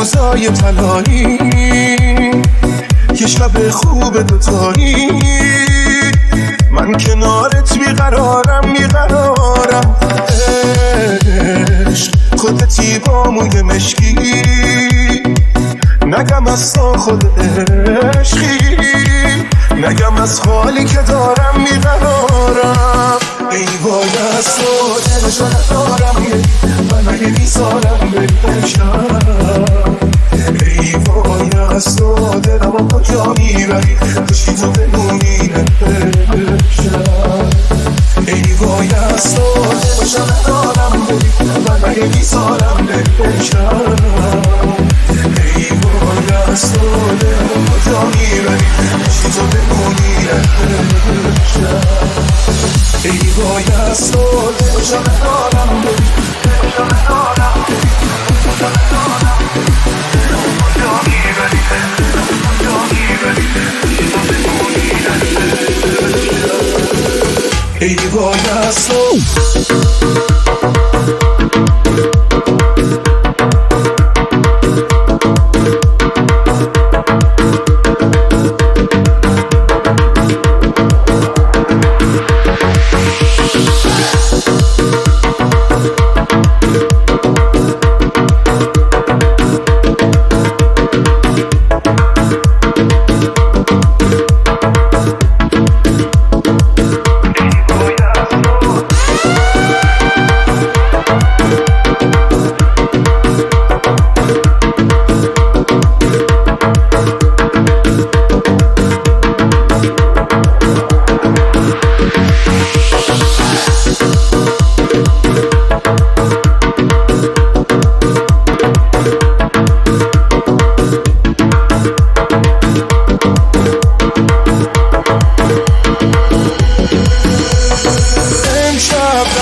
روزای تنهایی یه شب خوب دوتایی من کنارت بیقرارم عشق خودتی با موی مشکی نگم از تا خود عشقی نگم از حالی که دارم بیقرارم ای وای از تو دلشو ندارم من اگه بیزارم بشم ای وای از تو دلم و کجا میبری کشی تو بمونی نبشم ای وای از تو دلشو ندارم من اگه بیزارم بشم ای وای از تو دلم و کجا میبری کشی تو بمونی نبشم ای وای از تو دلشو ندارم دلشو ندارم ای وای از تو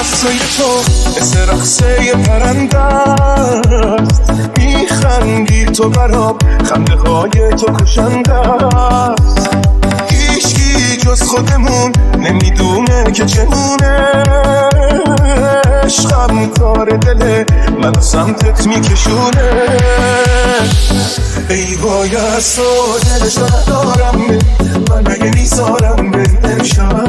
دستای تو مثل رقصه پرنده است میخندی تو برام خنده های تو کشنده است هیچکی جز خودمون نمیدونه که چمونه عشقم کار دل منو سمتت میکشونه ای وای از تو دلشو ندارم من اگه میذارم به امشب